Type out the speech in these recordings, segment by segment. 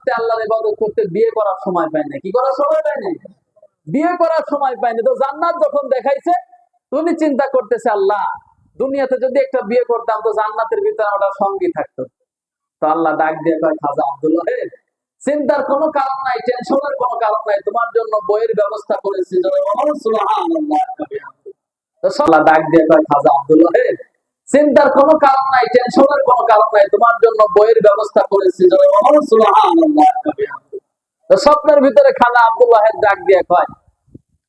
করতে, আল্লাহর ইবাদত করতে বিয়ে করার সময় পায় না। কি করার সময় পায় না? বিয়ে করার সময় পায় না। তো জান্নাত যখন দেখাইছে, তুমি চিন্তা করতেছে আল্লাহ দুনিয়াতে যদি একটা বিয়ে করতাম তো জান্নাতের ভিতরে ওটা সঙ্গী থাকতো। তো আল্লাহ ডাক দিয়ে কয়, খাজা আব্দুল্লাহ, চিন্তার কোনো কারণ নাই, টেনশনের কোনো কারণ নাই, তোমার জন্য বইয়ের ব্যবস্থা করেছি। সুবহানাল্লাহ। তো আল্লাহ ডাক দিয়ে কয়, খাজা আব্দুল্লাহ, চিন্তার কোনো কারণ নাই, টেনশনের কোনো কারণ নাই, তোমার জন্য বইয়ের ব্যবস্থা করেছি। সুবহানাল্লাহ। তো স্বপ্নের ভিতরে খাজা আব্দুল্লাহ ডাক দিয়ে কয়,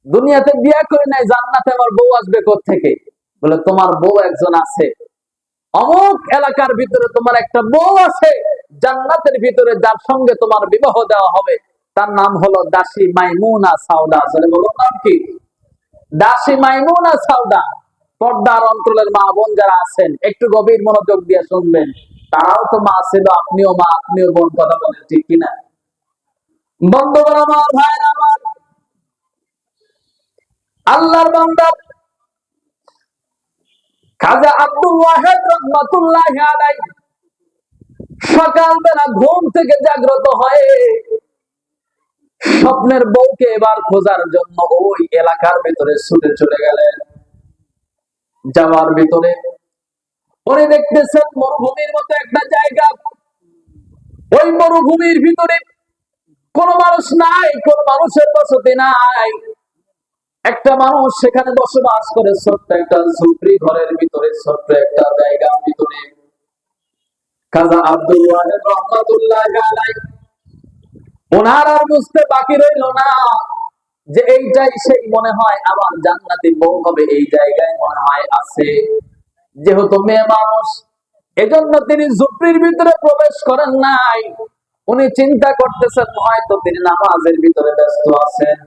দুনিয়াতে বিয়ে করে নাই, জান্নাতে আমার বউ আসবে কোত্থেকে? বলে, তোমার বউ একজন আছে, অমুক এলাকার ভিতরে তোমার একটা বউ আছে জান্নাতের ভিতরে, যার সঙ্গে তোমার বিবাহ দেওয়া হবে, তার নাম হলো দাসী মাইমুনা সাউদা। আসলে বলো নাম কি? দাসী মাইমুনা সাউদা। পর্দার অঞ্চলের মা বোন যারা আছেন একটু গভীর মনোযোগ দিয়ে শুনবেন, তারাও তো মা ছিল, আপনিও মা, আপনিও বোন, কথা বলেন ঠিক কিনা? বন্ধুগণ আমার, ভাইরা আমার, আল্লাহর বান্দা খাজা আব্দুল ওয়াহেদ রাহমাতুল্লাহি আলাইহি সকালবেলা ঘুম থেকে জাগ্রত হয়ে স্বপ্নের বউকে এবার খোঁজার জন্য ওই এলাকার ভিতরে ছুটে চলে গেলেন। যাওয়ার ভিতরে উনি দেখতেছেন মরুভূমির মতো একটা জায়গা। ওই মরুভূমির ভিতরে কোনো মানুষ নাই, কোন মানুষের বসতি নাই। একটা মানুষ সেখানে বসবাস করে ছোট্ট একটা ঝুপড়ি ঘরের ভিতরে, ছোট্ট একটা জায়গার ভিতরে। খাজা আব্দুল ওয়াহেদ রাহমাতুল্লাহি আলাইহি ওনার আর বুঝতে বাকি রইল না যে এইটাই সেই মনে হয় আমার জান্নাতি বউ হবে, এই জায়গায় মনে হয় আছে। যেহেতু মেয়ে মানুষ, এজন্য তিনি ঝুপড়ির ভিতরে প্রবেশ করেন নাই। উনি চিন্তা করতেছেন হয়তো তিনি নামাজের ভিতরে ব্যস্ত আছেন।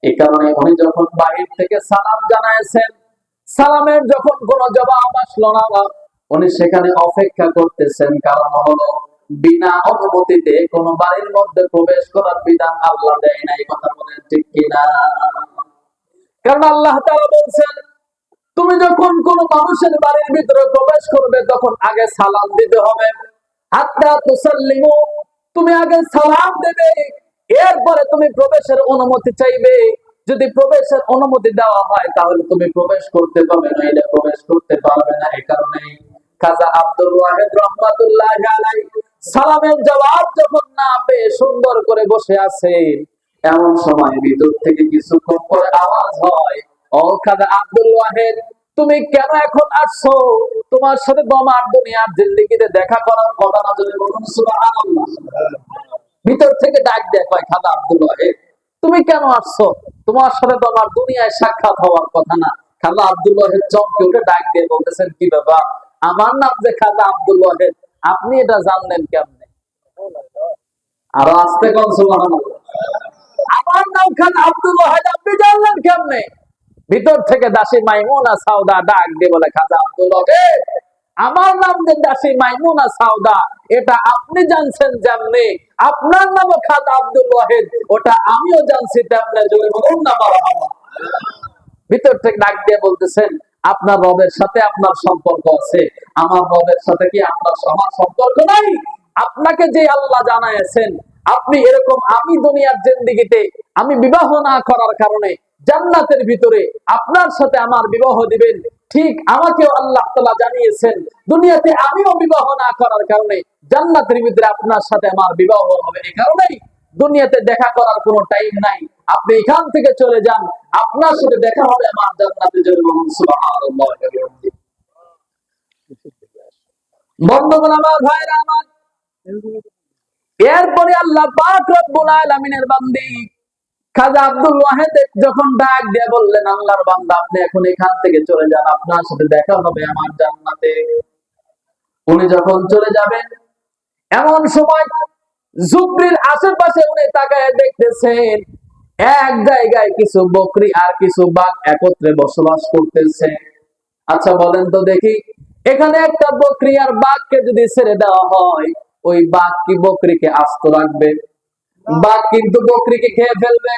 এই কারণে উনি যখন বাহির থেকে সালাম জানাইছেন, সালামের যখন কোনো জবাব আসলো না, উনি সেখানে অপেক্ষা করতেছেন। কারণ হলো বিনা অনুমতিতে কোন বাড়ির মধ্যে প্রবেশ করার বিধান আল্লাহ দেয় নাই। কথা বলেন ঠিক কিনা? কারণ আল্লাহ তাআলা বলছেন, তুমি যখন কোন মানুষের বাড়ির ভিতরে প্রবেশ করবে তখন আগে সালাম দিতে হবে। হাত্তা তুসাল্লিমু, তুমি আগে সালাম দেবে, এরপরে তুমি প্রবেশের অনুমতি চাইবে। যদি প্রবেশের অনুমতি দেওয়া হয় তাহলে তুমি প্রবেশ করতে পারবে, নইলে প্রবেশ করতে পারবে না। এই কারণে খাজা আব্দুল ওয়াহেদ রাহমাতুল্লাহি আলাইহি সালামের জবাব যখন না পেয়ে সুন্দর করে বসে আছে, এমন সময় ভিতর থেকে কিছুক্ষণ পরে আওয়াজ হয়, ও খাজা আব্দুল ওয়াহেদ, তুমি কেন এখন আসছো? তোমার সাথে তোমার দুনিয়ার জিন্দেগিতে দেখা করার কথা না, যদি বলুন সুবহানাল্লাহ। ভিতর থেকে ডাক দেয়, কয়, খাজা আব্দুল ওয়াহেদ, তুমি কেন আসছো? তোমার সাথে তো আমার দুনিয়ায় সাক্ষাৎ হওয়ার কথা না। খাজা আব্দুল ওয়াহেদ চমকে উঠে ডাক দিয়ে বলতেছেন, কি ব্যাপার? আমার নাম যে খাজা আব্দুল ওয়াহেদ, আপনি এটা জানলেন কেমনে? আরো আস্তে কোন সুবহানাল্লাহ। আমার নাম খাজা আব্দুল ওয়াহেদ, আপনি জানলেন কেমনে? ভিতর থেকে দাসী মাইমুনা সাউদা ডাক দিয়ে বলে, খাজা আব্দুল ওয়াহেদ, আমার নাম যে দাসী মাইমুনা সাউদা, এটা আপনি জানছেন যেমনে, আপনার নামও খাজা আব্দুল ওয়াহেদ, ওটা আমিও জানছি তেমনে। যদি বলুন না মারহাবা। ভিতর থেকে ডাক দিয়ে বলতেছেন, আপনার রবের সাথে আপনার সম্পর্ক আছে, আমার রবের সাথে কি আপনার সমান সম্পর্ক নাই? আপনাকে যে আল্লাহ জানাইছেন, আপনি এরকম, আমি দুনিয়ার জিন্দেগিতে আমি বিবাহ না করার কারণে জান্নাতের ভিতরে আপনার সাথে আমার বিবাহ দিবেন, ঠিক আমাকেও আল্লাহ তাআলা জানিয়েছেন দুনিয়াতে আমিও বিবাহ না করার কারণে জান্নাতের ভিতরে আপনার সাথে আমার বিবাহ হবে। এই কারণেই দুনিয়াতে দেখা করার কোনো টাইম নাই, আপনি এখান থেকে চলে যান, আপনার সাথে দেখা হবে আমার জান্নাতে। যদি বলুন সুবহানাল্লাহ। বন্ধুগণ আমার, ভাইরা আমার, এরপরে আল্লাহ পাক রব্বুল আলামিনের বান্দি খাজা আব্দুল ওয়াহেদ যখন ডাক দিয়ে বললেন, আল্লাহর বান্দা, আপনি এখন এখান থেকে চলে যান, আপনার সাথে দেখা হবে আমার জান্নাতে। উনি যখন চলে যাবেন, এমন সময় ঝুপড়ির আশেপাশে উনি তাকায় দেখতেছেন এক জায়গায় কিছু বকরি আর কিছু বাঘ একত্রে বসবাস করতেছে। আচ্ছা বলেন তো দেখি, এখানে একটা বকরি আর বাঘকে যদি ছেড়ে দেওয়া হয়, ওই বাঘ কি বকরিকে আস্ত রাখবে? বাঘ কিন্তু বকরিকে খেয়ে ফেলবে।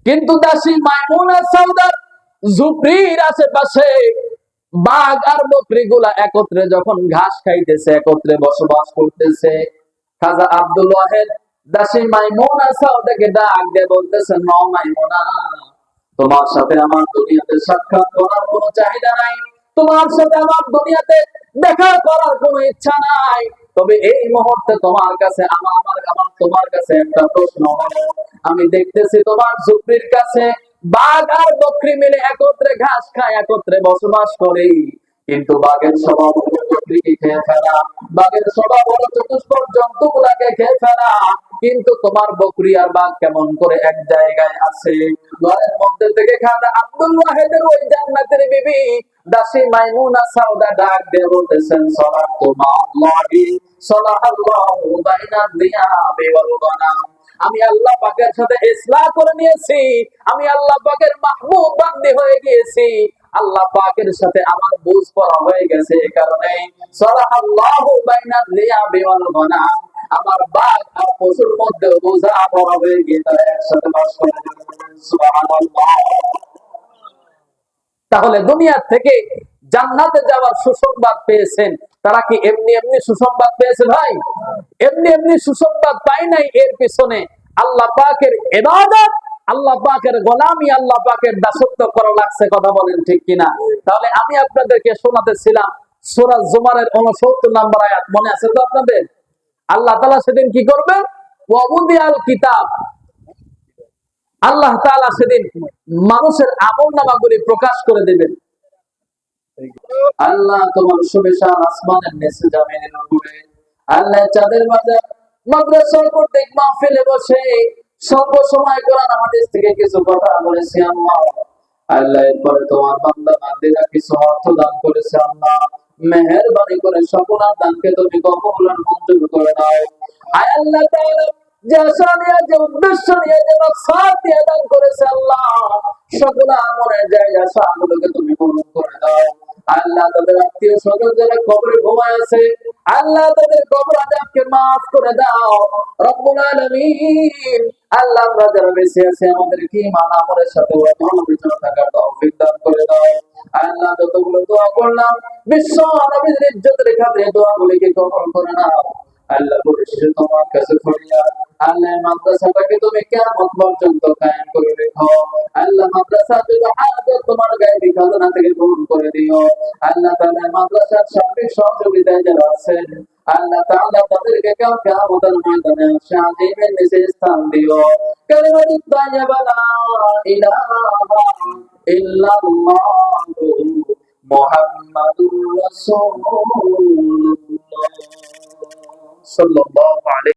কিন্তু দাসী মাইমুনা সাউদার ঝুপড়ির আশেপাশে বাঘ আর বকরি গুলা একত্রে যখন ঘাস খাইতেছে, একত্রে বসবাস করতেছে, খাজা আব্দুল ওয়াহেদ দাসী মাইমুনা সাউদাকে ডাক দিয়ে বলতেছেন, ন মাইমুনা, তোমার সাথে আমার দুনিয়াতে সাক্ষাৎ করার কোনো চাহিদা নাই, তোমার সাথে আমার দুনিয়াতে দেখা করার কোনো ইচ্ছা নাই। তবে এই মুহূর্তে তোমার কাছে আমার তোমার কাছে একটা প্রশ্ন হলো, আমি দেখতেছি তোমার ঝুপড়ির কাছে বাঘ আর বকরি মিলে একত্রে ঘাস খায়, একত্রে বসবাস করে, কিন্তু বাঘের স্বভাব হলো বকরিকে খেয়ে ফেলা, বাঘের স্বভাব হলো চতুষ্পদ জন্তুগুলাকে খেয়ে ফেলা, কিন্তু তোমার বকরি আর বাঘ কেমন করে এক জায়গায় আছে? ঘরের মধ্যে থেকে খাজা আব্দুল ওয়াহিদের ওই জান্নাতের বিবি দাসী মাইমুনা সাউদা ডাক দিয়ে বলতেছেন, সালাতু মাআল্লাহি সালাহাল্লাহু বাইনাদ দিয়াবি ওয়াল গনাম, আমি আল্লাহ পাকের সাথে ইসলাহ করে নিয়েছি, আমি আল্লাহ পাকের মাহবুব বান্দী হয়ে গিয়েছি, আল্লাহ পাকের সাথে আমার বুঝ পড়া হয়ে গেছে, এই কারণে সালাহাল্লাহু বাইনাদ দিয়াবি ওয়াল গনাম, আমার বাঘ আর পশুর মধ্যে বোঝা পড়া হয়ে গিয়ে তারা একসাথে বাস করে। সুবহানাল্লাহ। তাহলে দুনিয়া থেকে জান্নাতে যাওয়ার সুসংবাদ পেয়েছেন, তারা কি এমনি এমনি সুসংবাদ পেয়েছে ভাই? এমনি এমনি সুসংবাদ পাই নাই, এর পিছনে আল্লাহ পাকের ইবাদত, আল্লাহ পাকের গোলামি, আল্লাহ পাকের দাসত্ব করা লাগছে, কথা বলেন ঠিক কিনা? তাহলে আমি আপনাদেরকে শোনাতেছিলাম সূরা জুমারের 69 নম্বর আয়াত, মনে আছে তো আপনাদের? আল্লাহ তাআলা সেদিন কি করবে? ওয়াউদিয়াল কিতাব, আল্লাহ তাআলা সেদিন মানুষের আমলনামাগুলি প্রকাশ করে দিবেন। আল্লাহ তোমার সুবিশাল আসমানের নিচে জমিনের উপরে, আল্লাহ চাঁদের বাজার মাদ্রাসার কর্তৃক মাহফিলে বসে সর্ব সময় কোরআন হাদিস থেকে কিছু কথা বলেছি আল্লাহ। আল্লাহ এরপরে তোমার বান্দা বান্দীরা কিছু অর্থ দান করেছে আল্লাহ, মেহেরবানি করে সকল দানকে তুমি কবুল আর মঞ্জুর করে দাও। আয় আল্লাহ তাআলা, যে আশা নিয়ে, যে উদ্দেশ্য নিয়ে, যে মাকসাদ নিয়ে দান করেছে আল্লাহ, সকল আমলের জায়গা আশাগুলোকে তুমি পূরণ করে দাও। আল্লাহ তাদের আত্মীয় স্বজন যারা কবরে ঘুমায় আছে, আল্লাহ তাদের কবর আযাবকে মাফ করে দাও রব্বুল আলামিন। আল্লাহ আমরা যারা বেঁচে আছি আমাদেরকে ঈমান আমলের সাথে ভালো বিচার থাকার তৌফিক দান করে দাও। আল্লাহ যতগুলো দোয়া করলাম বিশ্ব নবীর ইজ্জতের খাতিরে দোয়াগুলিকে কবুল করে নাও। আল্লাহ পরিশেষে তোমার কাছে ফরিয়াদ, আল্লাহ মাদ্রাসাটাকে তুমি কিয়ামত পর্যন্ত কায়েম করে রেখো। আল্লাহ মাদ্রাসার যত হাজত তোমার গায়েবী খাজানা থেকে পূরণ করে দিও। আল্লাহ তাআলা মাদ্রাসার সার্বিক সহযোগিতায় যারা আছেন, আল্লাহ তাআলা তাদেরকে কিয়ামতের ময়দানে শাহিদের নিচে স্থান দিও। কালিমাতুত তাইয়্যিবা লা ইলাহা ইল্লাল্লাহু মুহাম্মাদুর রাসূলুল্লাহ সাল্লাল্লাহু আলাইহি